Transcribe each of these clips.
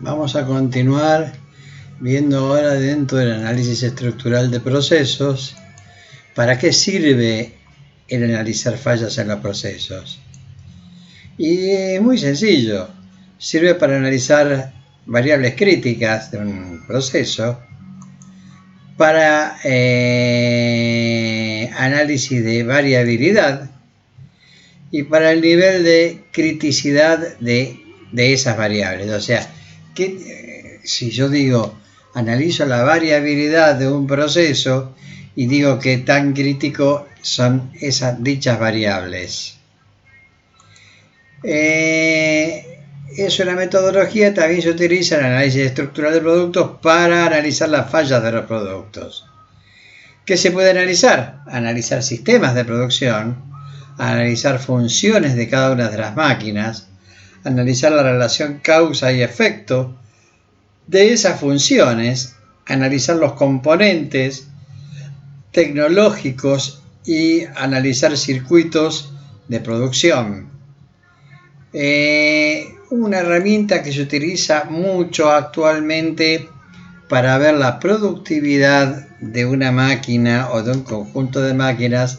Vamos a continuar viendo ahora dentro del análisis estructural de procesos, ¿para qué sirve el analizar fallas en los procesos? Y es muy sencillo, sirve para analizar variables críticas de un proceso, para análisis de variabilidad y para el nivel de criticidad de esas variables. O sea, si yo digo, analizo la variabilidad de un proceso y digo que tan crítico son esas dichas variables. Es una metodología, también se utiliza en el análisis estructural de productos para analizar las fallas de los productos. ¿Qué se puede analizar? Analizar sistemas de producción, analizar funciones de cada una de las máquinas, analizar la relación causa y efecto de esas funciones, analizar los componentes tecnológicos y analizar circuitos de producción. Una herramienta que se utiliza mucho actualmente para ver la productividad de una máquina o de un conjunto de máquinas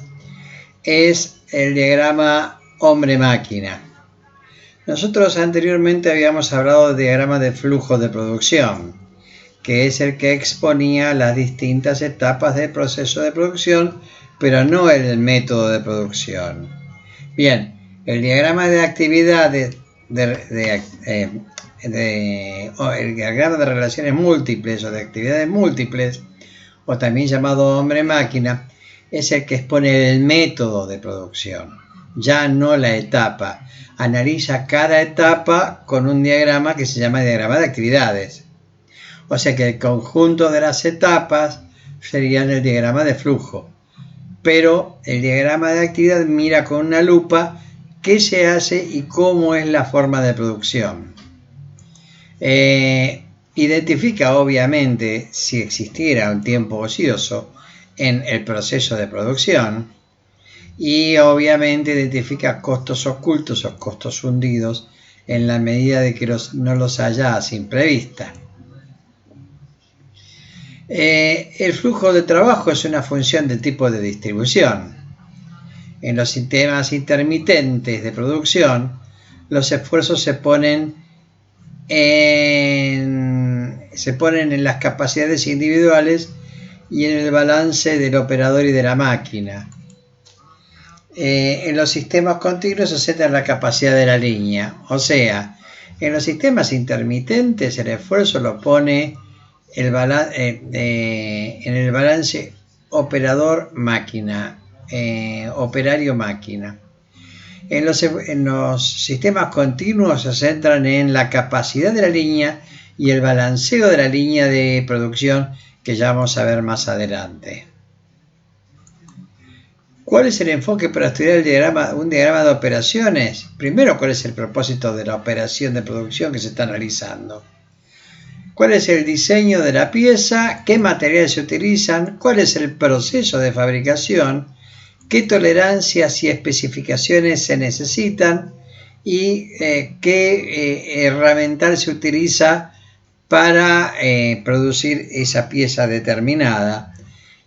es el diagrama hombre-máquina. Nosotros anteriormente habíamos hablado del diagrama de flujo de producción, que es el que exponía las distintas etapas del proceso de producción, pero no el método de producción. Bien, el diagrama de actividades, el diagrama de relaciones múltiples o de actividades múltiples, o también llamado hombre-máquina, es el que expone el método de producción, ya no la etapa. Analiza cada etapa con un diagrama que se llama diagrama de actividades. O sea que el conjunto de las etapas serían el diagrama de flujo. Pero el diagrama de actividad mira con una lupa qué se hace y cómo es la forma de producción. Identifica obviamente si existiera un tiempo ocioso en el proceso de producción y obviamente identifica costos ocultos o costos hundidos en la medida de que no los haya a simple vista. El flujo de trabajo es una función del tipo de distribución. En los sistemas intermitentes de producción, los esfuerzos se ponen en las capacidades individuales y en el balance del operador y de la máquina. En los sistemas continuos se centra en la capacidad de la línea. O sea, en los sistemas intermitentes el esfuerzo lo pone en el balance operador-máquina, operario-máquina. En los sistemas continuos se centran en la capacidad de la línea y el balanceo de la línea de producción, que ya vamos a ver más adelante. ¿Cuál es el enfoque para estudiar un diagrama de operaciones? Primero, ¿cuál es el propósito de la operación de producción que se está analizando? ¿Cuál es el diseño de la pieza? ¿Qué materiales se utilizan? ¿Cuál es el proceso de fabricación? ¿Qué tolerancias y especificaciones se necesitan? ¿Y qué herramental se utiliza para producir esa pieza determinada?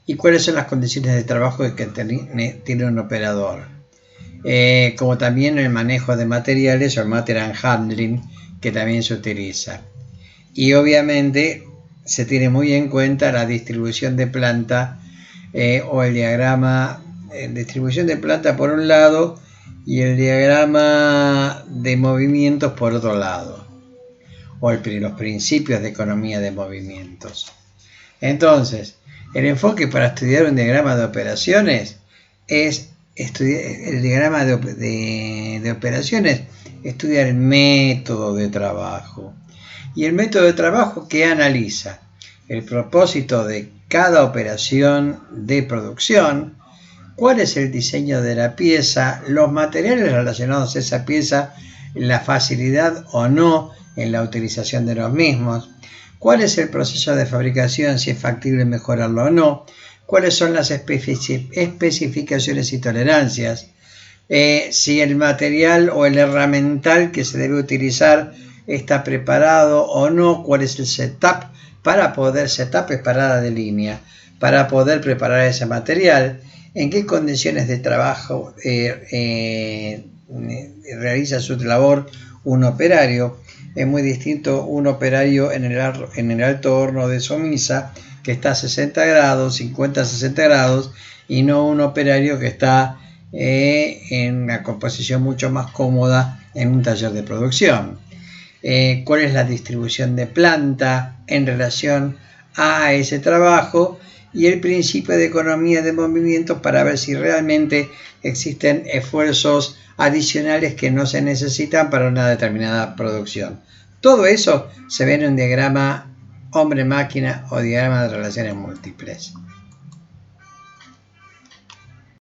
¿Y cuáles son las condiciones de trabajo que tiene un operador? Como también el manejo de materiales o el material handling, que también se utiliza. Y obviamente se tiene muy en cuenta la distribución de planta o el diagrama de distribución de planta por un lado y el diagrama de movimientos por otro lado, o los principios de economía de movimientos. Entonces, el enfoque para estudiar un diagrama de operaciones es estudiar el diagrama de operaciones, estudiar el método de trabajo. Y el método de trabajo que analiza el propósito de cada operación de producción, cuál es el diseño de la pieza, los materiales relacionados a esa pieza, la facilidad o no en la utilización de los mismos, cuál es el proceso de fabricación, si es factible mejorarlo o no, cuáles son las especificaciones y tolerancias, si el material o el herramental que se debe utilizar está preparado o no, cuál es el setup setup es parada de línea, para poder preparar ese material, en qué condiciones de trabajo realiza su labor un operario. Es muy distinto un operario en el alto horno de Somisa, que está a 60 grados, 50-60 grados, y no un operario que está en una composición mucho más cómoda en un taller de producción. Cuál es la distribución de planta en relación a ese trabajo y el principio de economía de movimiento para ver si realmente existen esfuerzos adicionales que no se necesitan para una determinada producción. Todo eso se ve en un diagrama hombre-máquina o diagrama de relaciones múltiples.